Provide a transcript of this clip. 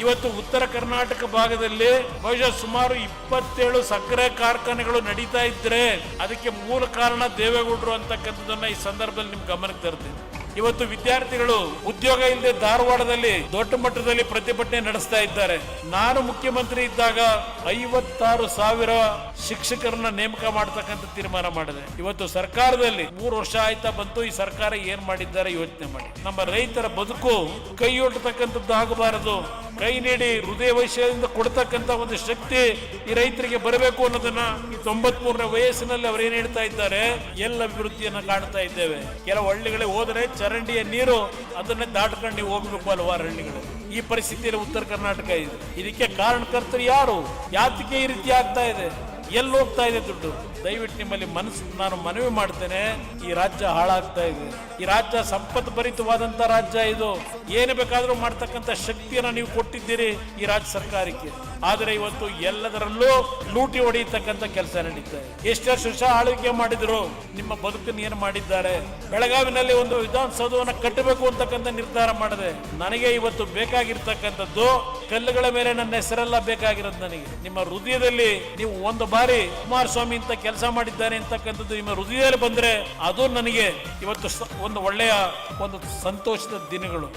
ಇವತ್ತು ಉತ್ತರ ಕರ್ನಾಟಕ ಭಾಗದಲ್ಲಿ ಬಹುಶಃ ಸುಮಾರು 27 ಸಕ್ಕರೆ ಕಾರ್ಖಾನೆಗಳು ನಡೀತಾ ಇದ್ರೆ ಅದಕ್ಕೆ ಮೂಲ ಕಾರಣ ದೇವೇಗೌಡರು ಅಂತಕ್ಕಂಥದ್ದನ್ನ ಈ ಸಂದರ್ಭದಲ್ಲಿ ನಿಮ್ ಗಮನಕ್ಕೆ ತರ್ತೀನಿ. ಇವತ್ತು ವಿದ್ಯಾರ್ಥಿಗಳು ಉದ್ಯೋಗ ಇಲ್ಲದೆ ಧಾರವಾಡದಲ್ಲಿ ದೊಡ್ಡ ಮಟ್ಟದಲ್ಲಿ ಪ್ರತಿಭಟನೆ ನಡೆಸ್ತಾ ಇದ್ದಾರೆ. ನಾನು ಮುಖ್ಯಮಂತ್ರಿ ಇದ್ದಾಗ 56,000 ಶಿಕ್ಷಕರನ್ನ ನೇಮಕ ಮಾಡತಕ್ಕಂಥ ತೀರ್ಮಾನ ಮಾಡಿದೆ. ಇವತ್ತು ಸರ್ಕಾರದಲ್ಲಿ 3 ವರ್ಷ ಆಯ್ತಾ ಬಂತು, ಈ ಸರ್ಕಾರ ಏನ್ ಮಾಡಿದ್ದಾರೆ ಯೋಚನೆ ಮಾಡಿ. ನಮ್ಮ ರೈತರ ಬದುಕು ಕೈಯೊಡ್ಡತಕ್ಕಂಥದ್ದು ಆಗಬಾರದು. ಕೈ ನೀಡಿ ಹೃದಯ ವೈಶ್ಯದಿಂದ ಕೊಡ್ತಕ್ಕಂಥ ಒಂದು ಶಕ್ತಿ ಈ ರೈತರಿಗೆ ಬರಬೇಕು ಅನ್ನೋದನ್ನ ಈ 93ನೇ ವಯಸ್ಸಿನಲ್ಲಿ ಅವ್ರು ಏನ್ ಹೇಳ್ತಾ ಇದ್ದಾರೆ, ಎಲ್ಲ ಅಭಿವೃದ್ಧಿಯನ್ನ ಕಾಣ್ತಾ ಇದ್ದೇವೆ. ಕೆಲವು ಹಳ್ಳಿಗಳಿಗೆ ಹೋದರೆ ಚರಂಡಿಯ ನೀರು ಅದನ್ನೇ ದಾಟ್ಕೊಂಡು ನೀವು ಹೋಗ್ಬೇಕು ಹಲವಾರು ಹಳ್ಳಿಗಳು. ಈ ಪರಿಸ್ಥಿತಿಯಲ್ಲಿ ಉತ್ತರ ಕರ್ನಾಟಕ ಇದೆ. ಇದಕ್ಕೆ ಕಾರಣಕರ್ತರು ಯಾರು? ಯಾತಕ್ಕೆ ಈ ರೀತಿ ಆಗ್ತಾ ಇದೆ? ಎಲ್ಲಿ ಹೋಗ್ತಾ ಇದೆ ದುಡ್ಡು? ದಯವಿಟ್ಟು ನಿಮ್ಮಲ್ಲಿ ನಾನು ಮನವಿ ಮಾಡ್ತೇನೆ, ಈ ರಾಜ್ಯ ಹಾಳಾಗ್ತಾ ಇದೆ. ಈ ರಾಜ್ಯ ಸಂಪತ್ತು ಭರಿತವಾದಂತ ರಾಜ್ಯ. ಇದು ಏನು ಬೇಕಾದ್ರೂ ಮಾಡ್ತಕ್ಕಂಥ ಶಕ್ತಿಯನ್ನ ನೀವು ಕೊಟ್ಟಿದ್ದೀರಿ ಈ ರಾಜ್ಯ ಸರ್ಕಾರಕ್ಕೆ. ಆದರೆ ಇವತ್ತು ಎಲ್ಲದರಲ್ಲೂ ಲೂಟಿ ಹೊಡೆಯತಕ್ಕಂಥ ಕೆಲಸ ನಡೀತಾ ಇದೆ. ಎಷ್ಟೆಷ್ಟು ವರ್ಷ ಆಳ್ವಿಕೆ ಮಾಡಿದ್ರು, ನಿಮ್ಮ ಬದುಕನ್ನು ಏನು ಮಾಡಿದ್ದಾರೆ? ಬೆಳಗಾವಿನಲ್ಲಿ ಒಂದು ವಿಧಾನಸೌಧವನ್ನ ಕಟ್ಟಬೇಕು ಅಂತಕ್ಕಂಥ ನಿರ್ಧಾರ ಮಾಡಿದೆ. ನನಗೆ ಇವತ್ತು ಬೇಕಾಗಿರ್ತಕ್ಕಂಥದ್ದು ಕಲ್ಲುಗಳ ಮೇಲೆ ನನ್ನ ಹೆಸರೆಲ್ಲ ಬೇಕಾಗಿರೋದು. ನನಗೆ ನಿಮ್ಮ ಹೃದಯದಲ್ಲಿ ನೀವು ಒಂದು ಬಾರಿ ಕುಮಾರಸ್ವಾಮಿ ಅಂತ ಕೆಲಸ ಮಾಡಿದ್ದಾರೆ ಅಂತಕ್ಕಂಥದ್ದು ನಿಮ್ಮ ಹೃದಯದಲ್ಲಿ ಬಂದ್ರೆ ಅದು ನನಗೆ ಇವತ್ತು ಒಂದು ಒಳ್ಳೆಯ ಒಂದು ಸಂತೋಷದ ದಿನಗಳು.